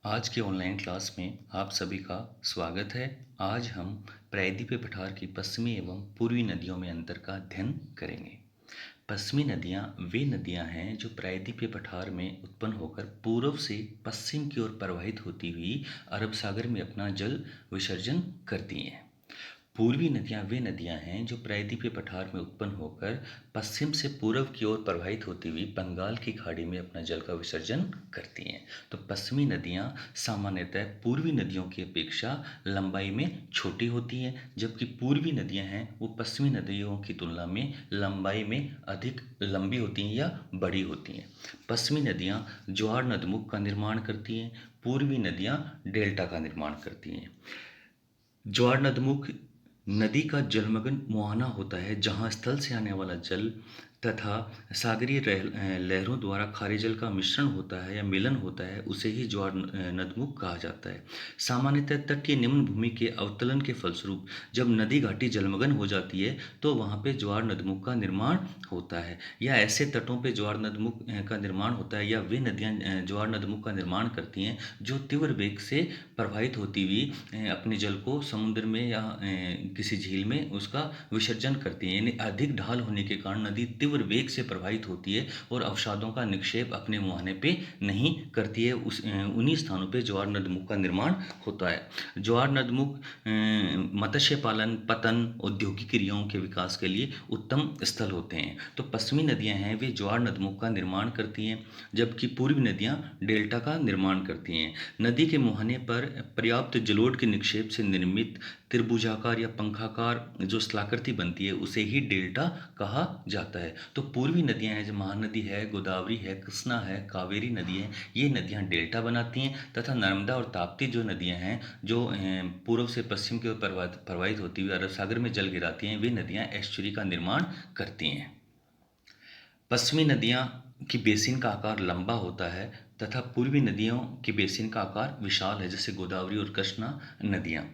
आज के online class में आप सभी का स्वागत है। आज हम प्रायद्वीपीय पठार की पश्चिमी एवं पूर्वी नदियों में अंतर का अध्ययन करेंगे। पश्चिमी नदियाँ वे नदियाँ हैं जो प्रायद्वीपीय पठार में उत्पन्न होकर पूर्व से पश्चिम की ओर प्रवाहित होती हुई अरब सागर में अपना जल विसर्जन करती हैं। पूर्वी नदियाँ वे नदियाँ हैं जो प्रायद्वीपीय पठार में उत्पन्न होकर पश्चिम से पूर्व की ओर प्रवाहित होती हुई बंगाल की खाड़ी में अपना जल का विसर्जन करती हैं। तो पश्चिमी नदियाँ सामान्यतः पूर्वी नदियों की अपेक्षा लंबाई में छोटी होती हैं, जबकि पूर्वी नदियाँ हैं वो पश्चिमी नदियों की तुलना में लंबाई में अधिक लंबी होती हैं या बड़ी होती हैं। पश्चिमी नदियाँ ज्वार नदमुख का निर्माण करती हैं, पूर्वी नदियाँ डेल्टा का निर्माण करती हैं। ज्वार नदमुख नदी का जलमग्न मुहाना होता है, जहाँ स्थल से आने वाला जल तथा सागरीय लहरों द्वारा खारे जल का मिश्रण होता है या मिलन होता है, उसे ही ज्वार नदमुख कहा जाता है। सामान्यतः तटीय निम्न भूमि के अवतलन के फलस्वरूप जब नदी घाटी जलमग्न हो जाती है तो वहाँ पे ज्वार नदमुख का निर्माण होता है, या ऐसे तटों पे ज्वार नदमुख का निर्माण होता है, या वे नदियाँ ज्वार नदमुख का निर्माण करती हैं जो तीव्र वेग से प्रवाहित होती हुई अपने जल को समुद्र में या किसी झील में उसका विसर्जन करती हैं। यानी अधिक ढाल होने के कारण नदी तीव्र वेग से प्रवाहित होती है और अवसादों का निक्षेप अपने मुहाने पे नहीं करती है। उन्हीं स्थानों पे ज्वार नदमुख का निर्माण होता है। ज्वार नदमुख मत्स्य पालन, पतन, औद्योगिक क्रियाओं के विकास के लिए उत्तम स्थल होते हैं। तो पश्चिमी नदियां हैं वे ज्वार नदमुख का निर्माण करती हैं, जबकि पूर्वी नदियां डेल्टा का निर्माण करती हैं। नदी के मुहाने पर पर्याप्त जलोढ़ के निक्षेप से निर्मित त्रिभुजाकार या पंखाकार जो स्थलाकृति बनती है उसे ही डेल्टा कहा जाता है। तो पूर्वी नदियां हैं जो महानदी है, गोदावरी है, कृष्णा है, कावेरी नदी है, ये नदियां डेल्टा बनाती हैं, तथा नर्मदा और ताप्ती जो नदियां हैं जो पूर्व से पश्चिम की ओर प्रवाहित होती हुई अरब सागर में जल गिराती हैं, वे नदियां एस्चुरी का निर्माण करती हैं। पश्चिमी नदियाँ की बेसिन का आकार लंबा होता है तथा पूर्वी नदियों की बेसिन का आकार विशाल है, जैसे गोदावरी और कृष्णा नदियाँ।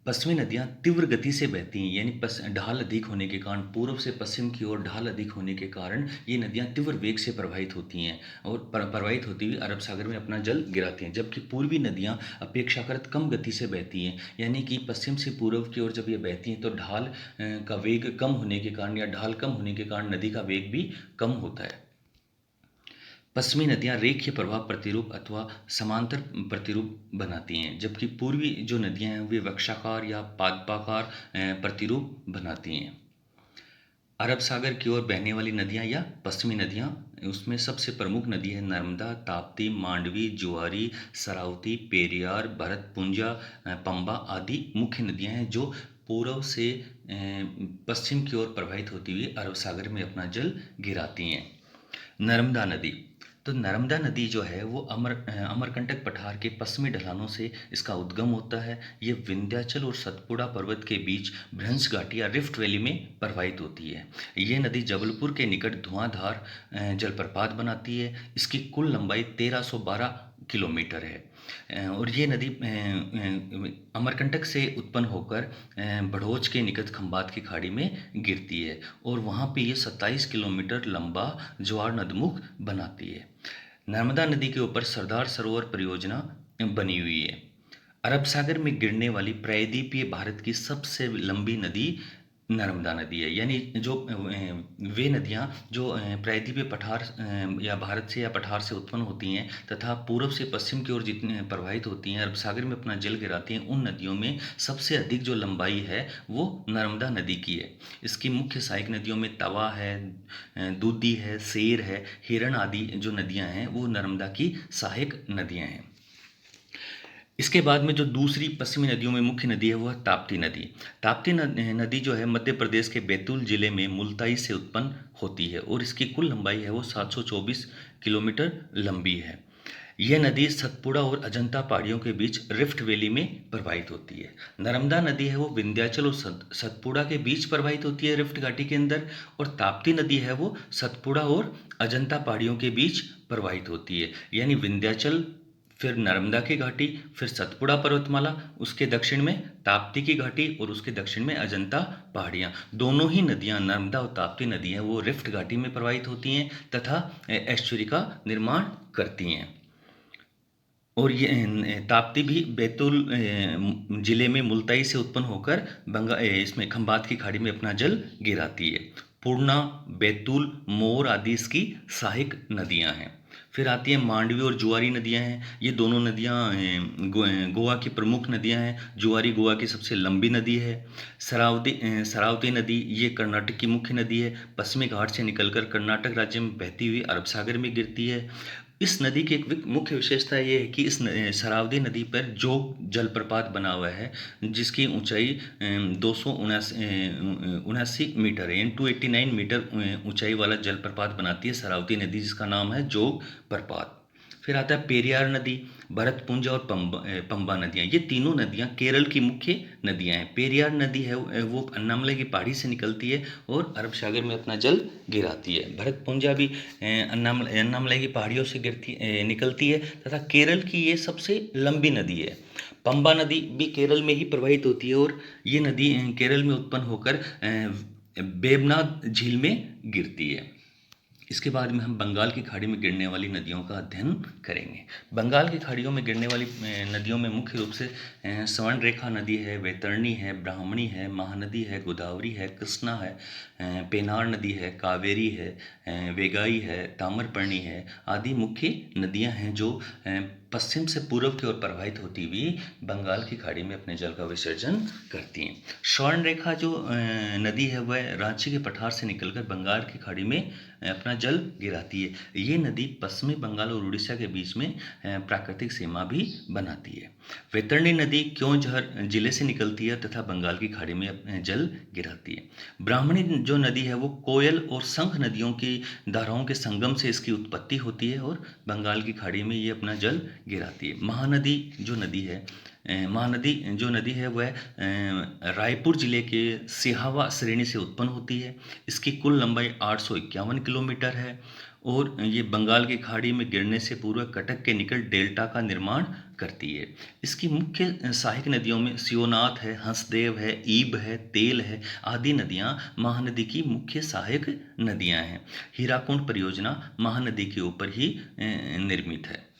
पश्चिमी नदियाँ तीव्र गति से बहती हैं, यानी ढाल अधिक होने के कारण, पूर्व से पश्चिम की ओर ढाल अधिक होने के कारण ये नदियाँ तीव्र वेग से प्रवाहित होती हैं और प्रवाहित होती हुई अरब सागर में अपना जल गिराती हैं। जबकि पूर्वी नदियाँ अपेक्षाकृत कम गति से बहती हैं, यानी कि पश्चिम से पूर्व की ओर जब ये बहती हैं तो ढाल का वेग कम होने के कारण या ढाल कम होने के कारण नदी का वेग भी कम होता है। पश्चिमी नदियाँ रेखीय प्रवाह प्रतिरूप अथवा समांतर प्रतिरूप बनाती हैं, जबकि पूर्वी जो नदियाँ हैं वे वृक्षाकार या पादपाकार प्रतिरूप बनाती हैं। अरब सागर की ओर बहने वाली नदियाँ या पश्चिमी नदियाँ, उसमें सबसे प्रमुख नदी है नर्मदा, ताप्ती, मांडवी, जुआरी, सरावती, पेरियार, भरतपुंजा, पंबा आदि मुख्य नदियाँ हैं जो पूर्व से पश्चिम की ओर प्रवाहित होती हुई अरब सागर में अपना जल गिराती हैं। नर्मदा नदी, तो नर्मदा नदी जो है वो अमरकंटक पठार के पश्चिमी ढलानों से इसका उद्गम होता है। ये विंध्याचल और सतपुड़ा पर्वत के बीच भ्रंश घाटी या रिफ्ट वैली में प्रवाहित होती है। ये नदी जबलपुर के निकट धुआंधार जलप्रपात बनाती है। इसकी कुल लंबाई 1312 किलोमीटर है और ये नदी अमरकंटक से उत्पन्न होकर बड़ोच के निकट खंबात की खाड़ी में गिरती है और वहाँ पे ये 27 किलोमीटर लंबा ज्वार नदमुख बनाती है। नर्मदा नदी के ऊपर सरदार सरोवर परियोजना बनी हुई है। अरब सागर में गिरने वाली प्रायद्वीपीय भारत की सबसे लंबी नदी नर्मदा नदी है। यानी जो वे नदियाँ जो प्रायद्वीपीय पठार या भारत से या पठार से उत्पन्न होती हैं तथा पूर्व से पश्चिम की ओर जितनी प्रवाहित होती हैं, अरब सागर में अपना जल गिराती हैं, उन नदियों में सबसे अधिक जो लंबाई है वो नर्मदा नदी की है। इसकी मुख्य सहायक नदियों में तवा है, दूधी है, सेर है, हिरण आदि जो नदियाँ हैं वो नर्मदा की सहायक नदियाँ हैं। इसके बाद में जो दूसरी पश्चिमी नदियों में मुख्य नदी है वह ताप्ती नदी। ताप्ती नदी जो है मध्य प्रदेश के बैतूल जिले में मुल्ताई से उत्पन्न होती है और इसकी कुल लंबाई है वो 724 किलोमीटर लंबी है। यह नदी सतपुड़ा और अजंता पहाड़ियों के बीच रिफ्ट वैली में प्रवाहित होती है। नर्मदा नदी है वो विंध्याचल और सतपुड़ा के बीच प्रवाहित होती है रिफ्ट घाटी के अंदर, और ताप्ती नदी है वो सतपुड़ा और अजंता पहाड़ियों के बीच प्रवाहित होती है। यानी विंध्याचल, फिर नर्मदा की घाटी, फिर सतपुड़ा पर्वतमाला, उसके दक्षिण में ताप्ती की घाटी और उसके दक्षिण में अजंता पहाड़ियाँ। दोनों ही नदियाँ नर्मदा और ताप्ती नदी हैं वो रिफ्ट घाटी में प्रवाहित होती हैं तथा एस्चुरी का निर्माण करती हैं। और ये ताप्ती भी बैतूल जिले में मुल्ताई से उत्पन्न होकर इसमें खंबात की खाड़ी में अपना जल गिराती है। पूर्णा, बैतूल, मोर आदि इसकी सहायक नदियां हैं। फिर आती हैं मांडवी और जुआरी नदियां हैं। ये दोनों नदियां गोवा की प्रमुख नदियां हैं। जुआरी गोवा की सबसे लंबी नदी है। शरावती नदी ये कर्नाटक की मुख्य नदी है। पश्चिमी घाट से निकलकर कर्नाटक राज्य में बहती हुई अरब सागर में गिरती है। इस नदी की एक मुख्य विशेषता ये है कि इस शरावती नदी पर जोग जलप्रपात बना हुआ है, जिसकी ऊंचाई 279 मीटर है, यानी 289 मीटर ऊंचाई वाला जलप्रपात बनाती है शरावती नदी, जिसका नाम है जोग प्रपात। फिर आता है पेरियार नदी, भरतपुंज और पंबा नदियाँ। ये तीनों नदियाँ केरल की मुख्य नदियाँ हैं। पेरियार नदी है वो अन्नामलई की पहाड़ी से निकलती है और अरब सागर में अपना जल गिराती है। भरतपुंजा भी अन्नामलई की पहाड़ियों से निकलती है तथा केरल की ये सबसे लंबी नदी है। पंबा नदी भी केरल में ही प्रवाहित होती है और ये नदी केरल में उत्पन्न होकर वेबनाड झील में गिरती है। इसके बाद में हम बंगाल की खाड़ी में गिरने वाली नदियों का अध्ययन करेंगे। बंगाल की खाड़ियों में गिरने वाली नदियों में मुख्य रूप से स्वर्णरेखा नदी है, वैतरणी है, ब्राह्मणी है, महानदी है, गोदावरी है, कृष्णा है, पेनार नदी है, कावेरी है, वेगाई है, ताम्रपर्णी है आदि मुख्य नदियां हैं जो पश्चिम से पूर्व की ओर प्रवाहित होती हुई बंगाल की खाड़ी में अपने जल का विसर्जन करती हैं। स्वर्णरेखा जो नदी है वह रांची के पठार से निकलकर बंगाल की खाड़ी में अपना जल गिराती है। ये नदी पश्चिमी बंगाल और उड़ीसा के बीच में प्राकृतिक सीमा भी बनाती है। वैतरणी नदी क्योंझार जिले से निकलती है तथा बंगाल की खाड़ी में जल गिराती है। ब्राह्मणी जो नदी है वो कोयल और शंख नदियों की धाराओं के संगम से इसकी उत्पत्ति होती है और बंगाल की खाड़ी में ये अपना जल गिराती है। महानदी जो नदी है वह रायपुर जिले के सिहावा श्रेणी से उत्पन्न होती है। इसकी कुल लंबाई 851 किलोमीटर है और ये बंगाल की खाड़ी में गिरने से पूर्व कटक के निकट डेल्टा का निर्माण करती है। इसकी मुख्य सहायक नदियों में शिवनाथ है, हंसदेव है, ईब है, तेल है आदि नदियाँ महानदी की मुख्य सहायक नदियाँ हैं। हीराकुंड परियोजना महानदी के ऊपर ही निर्मित है।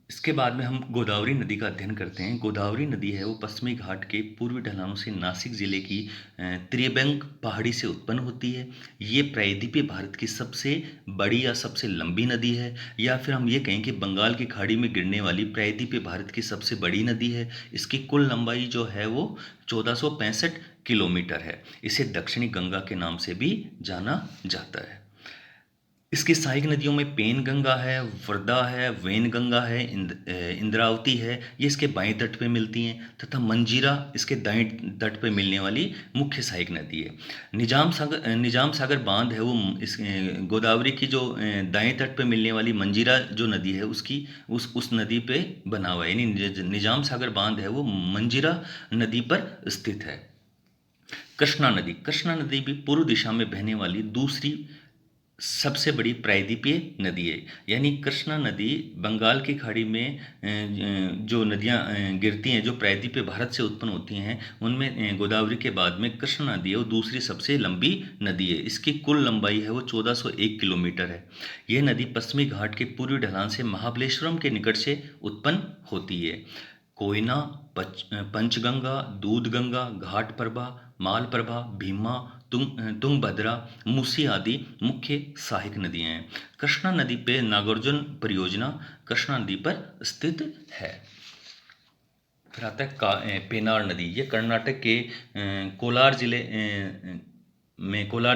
इसके बाद में हम गोदावरी नदी का अध्ययन करते हैं। गोदावरी नदी है वो पश्चिमी घाट के पूर्वी ढलानों से नासिक जिले की त्रिबंग पहाड़ी से उत्पन्न होती है। ये प्रायद्वीपीय भारत की सबसे बड़ी या सबसे लंबी नदी है, या फिर हम ये कहें कि बंगाल की खाड़ी में गिरने वाली प्रायद्वीपीय भारत की सबसे बड़ी नदी है। इसकी कुल लंबाई जो है वो 1465 किलोमीटर है। इसे दक्षिणी गंगा के नाम से भी जाना जाता है। इसकी सहायक नदियों में पेन गंगा है, वर्धा है, वैन गंगा है, इंद्रावती है, ये इसके बाएं तट पे मिलती हैं तथा मंजीरा इसके दाएं तट पे मिलने वाली मुख्य सहायक नदी है। निजाम सागर बांध है वो इस गोदावरी की जो दाएं तट पे मिलने वाली मंजीरा जो नदी है उसकी उस नदी पे बना हुआ है, यानी निजाम सागर बांध है वो मंजीरा नदी पर स्थित है। कृष्णा नदी भी पूर्व दिशा में बहने वाली दूसरी सबसे बड़ी प्रायद्वीपीय नदी है। यानी कृष्णा नदी बंगाल की खाड़ी में जो नदियाँ गिरती हैं जो प्रायद्वीपीय भारत से उत्पन्न होती हैं उनमें गोदावरी के बाद में कृष्णा नदी है वो दूसरी सबसे लंबी नदी है। इसकी कुल लंबाई है वो 1401 किलोमीटर है। यह नदी पश्चिमी घाट के पूर्वी ढलान से महाबलेश्वरम के निकट से उत्पन्न होती है। कोयना, पंचगंगा, दूधगंगा, घाटप्रभा, मालप्रभा, भीमा, तुंगभद्रा, मूसी आदि मुख्य सहायक नदियां हैं। कृष्णा नदी पे नागार्जुन परियोजना कृष्णा नदी पर स्थित है। फिर आता है पेनार नदी। ये कर्नाटक के कोलार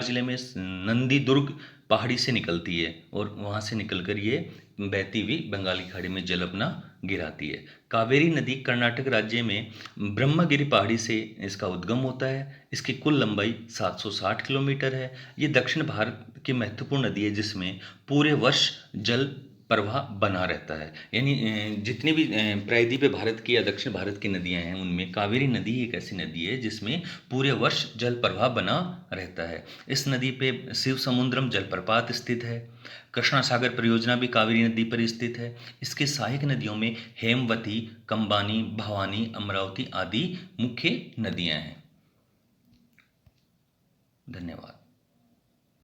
जिले में नंदी दुर्ग पहाड़ी से निकलती है और वहाँ से निकलकर ये बहती हुई बंगाल की खाड़ी में जल अपना गिराती है। कावेरी नदी कर्नाटक राज्य में ब्रह्मगिरी पहाड़ी से इसका उद्गम होता है। इसकी कुल लंबाई 760 किलोमीटर है। ये दक्षिण भारत की महत्वपूर्ण नदी है जिसमें पूरे वर्ष जल प्रवाह बना रहता है। यानी जितनी भी प्रायद्वीपीय भारत की या दक्षिण भारत की नदियां हैं उनमें कावेरी नदी एक ऐसी नदी है जिसमें पूरे वर्ष जल प्रवाह बना रहता है। इस नदी पे शिव समुद्रम जलप्रपात स्थित है। कृष्णा सागर परियोजना भी कावेरी नदी पर स्थित है। इसके सहायक नदियों में हेमवती, कंबानी, भवानी, अमरावती आदि मुख्य नदियां हैं। धन्यवाद।